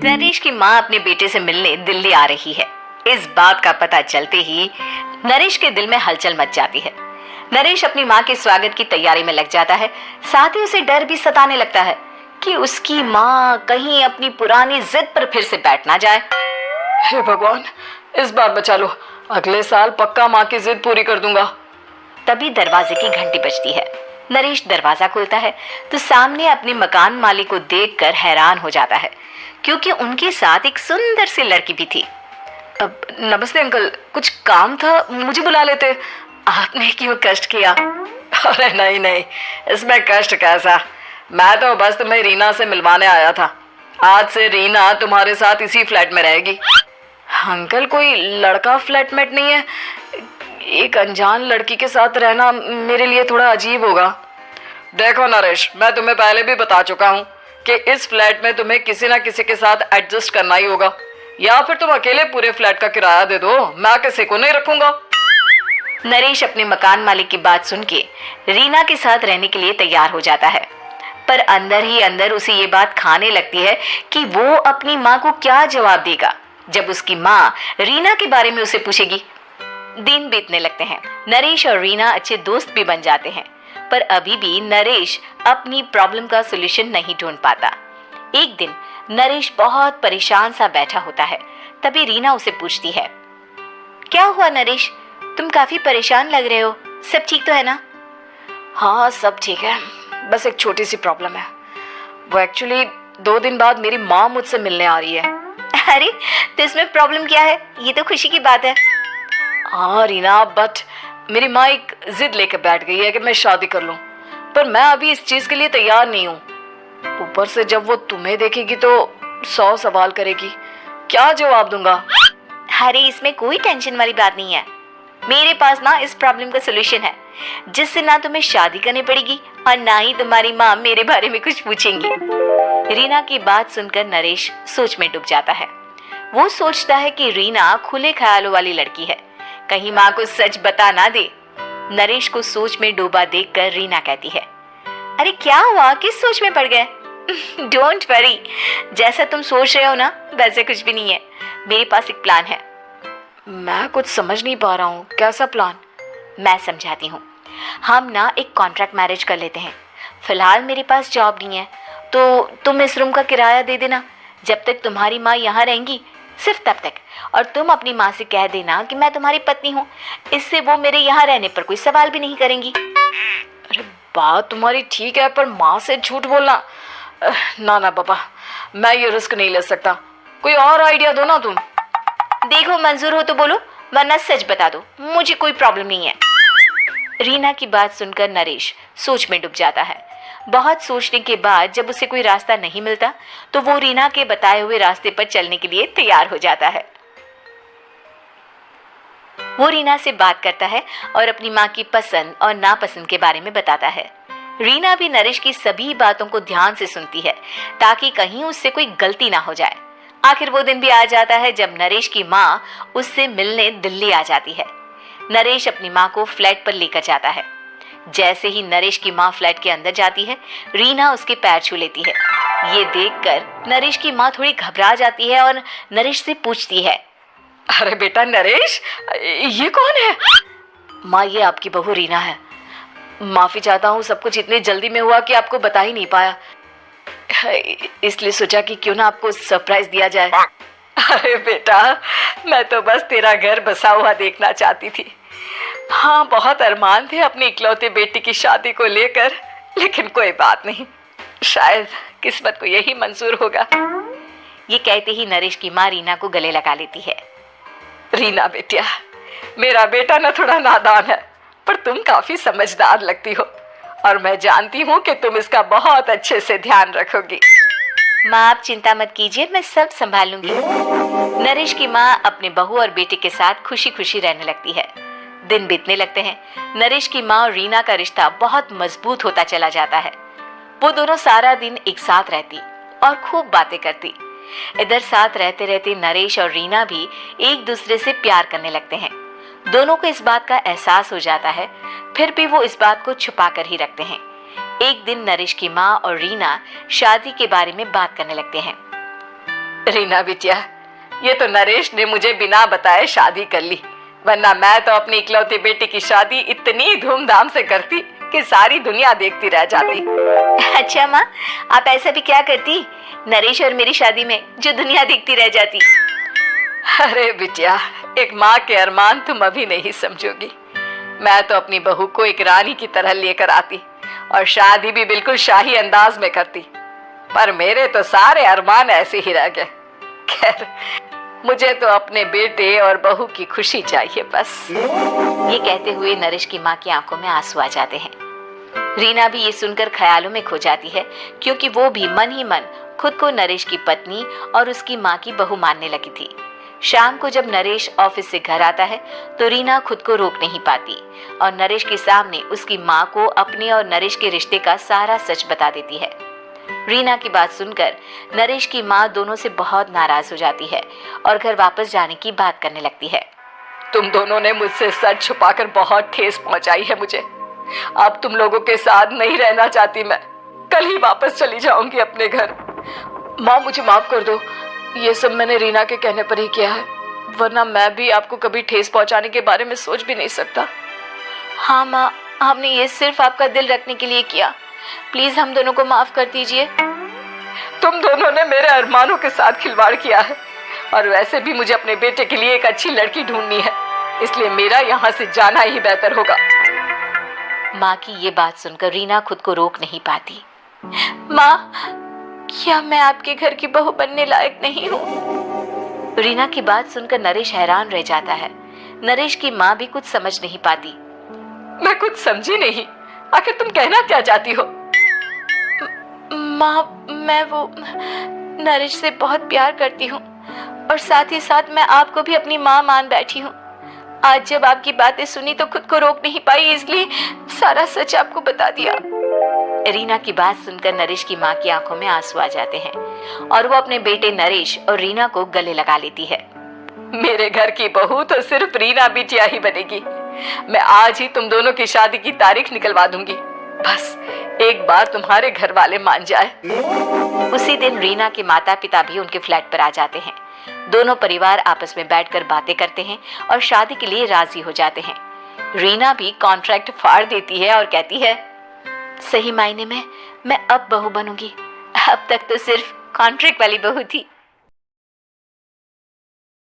नरेश की माँ अपने बेटे से मिलने दिल्ली आ रही है। इस बात का पता चलते ही नरेश के दिल में हलचल मच जाती है। नरेश अपनी माँ के स्वागत की तैयारी में लग जाता है। साथ ही उसे डर भी सताने लगता है कि उसकी माँ कहीं अपनी पुरानी जिद पर फिर से बैठ ना जाए। हे भगवान, इस बार बचा लो, अगले साल पक्का माँ की जिद पूरी कर दूंगा। तभी दरवाजे की घंटी बजती है। नरेश दरवाजा खोलता है तो सामने अपने मकान मालिक को देखकर हैरान हो जाता है, क्योंकि उनके साथ एक सुंदर सी लड़की भी थी। अब नमस्ते अंकल, कुछ काम था, मुझे बुला लेते। आपने क्यों कष्ट किया? अरे नहीं नहीं, इसमें कष्ट कैसा, मैं तो बस तुम्हें रीना से मिलवाने आया था। आज से रीना तुम्हारे साथ इसी फ्लैट में रहेगी। अंकल, कोई लड़का फ्लैटमेट नहीं है? एक अनजान लड़की के साथ रहना मेरे लिए थोड़ा अजीब होगा। देखो नरेश, मैं तुम्हें पहले भी बता चुका हूँ कि इस फ्लैट में तुम्हें किसी ना किसी के साथ एडजस्ट करना ही होगा, या फिर तुम अकेले पूरे फ्लैट का किराया दे दो, मैं किसी को नहीं रखूंगा। नरेश अपने मकान मालिक की बात सुन के रीना के साथ रहने के लिए तैयार हो जाता है, पर अंदर ही अंदर उसे ये बात खाने लगती है कि वो अपनी माँ को क्या जवाब देगा जब उसकी माँ रीना के बारे में उसे पूछेगी। दिन बीतने लगते हैं। नरेश और रीना अच्छे दोस्त भी बन जाते हैं, पर अभी भी नरेश अपनी प्रॉब्लम का सलूशन नहीं ढूंढ पाता। एक दिन नरेश बहुत परेशान सा बैठा होता है। तभी रीना उसे पूछती है, क्या हुआ नरेश, तुम काफी परेशान लग रहे हो, सब ठीक तो है ना? हाँ सब ठीक है, बस एक छोटी सी प्रॉब्लम है। वो एक्चुअली 2 दिन बाद मेरी माँ मुझसे मिलने आ रही है। अरे तो इसमें प्रॉब्लम क्या है, ये तो खुशी की बात है। हाँ रीना, बट मेरी माँ एक जिद लेकर बैठ गई है कि मैं शादी कर लूँ, पर मैं अभी इस चीज़ के लिए तैयार नहीं हूँ। ऊपर से जब वो तुम्हें देखेगी तो 100 सवाल करेगी, क्या जवाब दूंगा? अरे इसमें कोई टेंशन वाली बात नहीं है, मेरे पास ना इस प्रॉब्लम का सलूशन है, जिससे ना तुम्हें शादी करनी पड़ेगी और ना ही तुम्हारी माँ मेरे बारे में कुछ पूछेंगी। रीना की बात सुनकर नरेश सोच में डूब जाता है। वो सोचता है कि रीना खुले ख्यालों वाली लड़की है, कहीं माँ को सच बता ना दे। नरेश को सोच में डूबा देखकर रीना कहती है, अरे क्या हुआ, किस सोच में पड़ गए? डोंट वरी, जैसा तुम सोच रहे हो ना वैसे कुछ भी नहीं है, मेरे पास एक प्लान है। मैं कुछ समझ नहीं पा रहा हूँ, कैसा प्लान? मैं समझाती हूँ। हम ना एक कॉन्ट्रैक्ट मैरिज कर लेते हैं। फिलहाल मेरे पास जॉब नहीं है, तो तुम इस रूम का किराया दे देना जब तक तुम्हारी माँ यहाँ रहेंगी, सिर्फ तब तक। और तुम अपनी माँ से कह देना कि मैं तुम्हारी पत्नी हूँ, इससे वो मेरे यहाँ रहने पर कोई सवाल भी नहीं करेंगी। अरे बात तुम्हारी ठीक है, पर माँ से झूठ बोलना, ना ना पापा, मैं ये रिस्क नहीं ले सकता। कोई और आइडिया दो ना तुम। देखो मंजूर हो तो बोलो, वरना सच बता दो, मुझे कोई प्रॉब्लम नहीं है। रीना की बात सुनकर नरेश सोच में डूब जाता है। बहुत सोचने के बाद जब उसे कोई रास्ता नहीं मिलता तो वो रीना के बताए हुए रास्ते पर चलने के लिए तैयार हो जाता है। वो रीना से बात करता है और अपनी माँ की पसंद और नापसंद के बारे में बताता है। रीना भी नरेश की सभी बातों को ध्यान से सुनती है ताकि कहीं उससे कोई गलती ना हो जाए। आखिर वो दिन भी आ जाता है जब नरेश की माँ उससे मिलने दिल्ली आ जाती है। नरेश अपनी माँ को फ्लैट पर लेकर जाता है। जैसे ही नरेश की माँ फ्लैट के अंदर जाती है, रीना उसके पैर छू लेती है। ये देखकर नरेश की माँ थोड़ी घबरा जाती है और नरेश से पूछती है, अरे बेटा नरेश, ये कौन है? माँ, ये आपकी बहू रीना है। माफ़ी चाहता हूँ, सब कुछ इतनी जल्दी में हुआ कि आपको बता ही नहीं पाया, इसलिए सोचा कि क्यों ना आपको सरप्राइज दिया जाए। अरे बेटा, मैं तो बस तेरा घर बसा हुआ देखना चाहती थी। हाँ, बहुत अरमान थे अपनी इकलौते बेटी की शादी को लेकर, लेकिन कोई बात नहीं, शायद किस्मत को यही मंजूर होगा। ये कहते ही नरेश की माँ रीना को गले लगा लेती है। रीना बेटिया, मेरा बेटा ना थोड़ा नादान है, पर तुम काफी समझदार लगती हो और मैं जानती हूँ कि तुम इसका बहुत अच्छे से ध्यान रखोगी। माँ आप चिंता मत कीजिए, मैं सब संभाल लूंगी। नरेश की माँ अपने बहू और बेटे के साथ खुशी खुशी रहने लगती है। दिन बीतने लगते हैं। नरेश की माँ और रीना का रिश्ता बहुत मजबूत होता चला जाता है। वो दोनों सारा दिन एक साथ रहती और खूब बातें करती। इधर साथ रहते रहते नरेश और रीना भी एक दूसरे से प्यार करने लगते हैं। दोनों को इस बात का एहसास हो जाता है, फिर भी वो इस बात को छुपा कर ही रखते हैं। एक दिन नरेश की माँ और रीना शादी के बारे में बात करने लगते हैं। रीना बिटिया, ये तो नरेश ने मुझे बिना बताए शादी कर ली, वरना मैं तो अपनी इकलौती बेटी की शादी इतनी धूमधाम से करती कि सारी दुनिया देखती रह जाती। अच्छा माँ, आप ऐसा भी क्या करती नरेश और मेरी शादी में जो दुनिया देखती रह जाती? अरे बिटिया, एक माँ के अरमान तुम अभी नहीं समझोगी। मैं तो अपनी बहू को एक रानी की तरह लेकर आती और शादी भी बिल्कुल शाही अंदाज में करती, पर मेरे तो सारे अरमान ऐसे ही रह गए। खैर, मुझे तो अपने बेटे और बहू की खुशी चाहिए बस। ये कहते हुए नरेश की माँ की आंखों में आंसू आ जाते हैं। रीना भी ये सुनकर ख्यालों में खो जाती है, क्योंकि वो भी मन ही मन खुद को नरेश की पत्नी और उसकी माँ की बहू मानने लगी थी। शाम को जब नरेश ऑफिस से घर आता है तो रीना खुद को रोक नहीं पाती और नरेश के सामने उसकी माँ को अपने और नरेश के रिश्ते का सारा सच बता देती है। रीना की बात सुनकर नरेश की माँ दोनों से बहुत नाराज हो जाती है और घर वापस जाने की बात करने लगती है। तुम दोनों ने मुझसे सच छुपाकर बहुत ठेस पहुंचाई है मुझे। अब तुम लोगों के साथ नहीं रहना चाहती मैं, कल ही वापस चली जाऊंगी अपने घर। माँ, मुझे माफ कर दो, ये सब मैंने रीना के कहने पर ही किया है, वरना मैं भी आपको कभी ठेस पहुंचाने के बारे में सोच भी नहीं सकता। हाँ माँ, हमने ये सिर्फ आपका दिल रखने के लिए किया, प्लीज हम दोनों को माफ कर दीजिए। तुम दोनों ने मेरे अरमानों के साथ खिलवाड़ किया है, और वैसे भी मुझे अपने बेटे के लिए एक अच्छी लड़की ढूंढनी है, इसलिए मेरा यहाँ से जाना ही बेहतर होगा। माँ की ये बात सुनकर रीना खुद को रोक नहीं पाती। माँ, क्या मैं आपके घर की बहू बनने लायक नहीं हूँ? रीना की बात सुनकर नरेश हैरान रह जाता है। नरेश की माँ भी कुछ समझ नहीं पाती। मैं कुछ समझी नहीं, आखिर तुम कहना क्या चाहती हो? माँ, मैं वो नरेश से बहुत प्यार करती हूँ और साथ ही साथ मैं आपको भी अपनी माँ मान बैठी हूँ। आज जब आपकी बातें सुनी तो खुद को रोक नहीं पाई, इसलिए सारा सच आपको बता दिया। रीना की बात सुनकर नरेश की माँ की आंखों में आंसू आ जाते हैं और वो अपने बेटे नरेश और रीना को गले लगा लेती है। मेरे घर की बहू तो सिर्फ रीना बिटिया ही बनेगी। मैं आज ही तुम दोनों की शादी की तारीख निकलवा दूंगी, बस एक बार तुम्हारे घर वाले मान जाए। उसी दिन रीना के माता पिता भी उनके फ्लैट पर आ जाते हैं। दोनों परिवार आपस में बैठकर बातें करते हैं और शादी के लिए राजी हो जाते हैं। रीना भी कॉन्ट्रैक्ट फाड़ देती है और कहती है, सही मायने में मैं अब बहू बनूंगी, अब तक तो सिर्फ कॉन्ट्रैक्ट वाली बहू थी।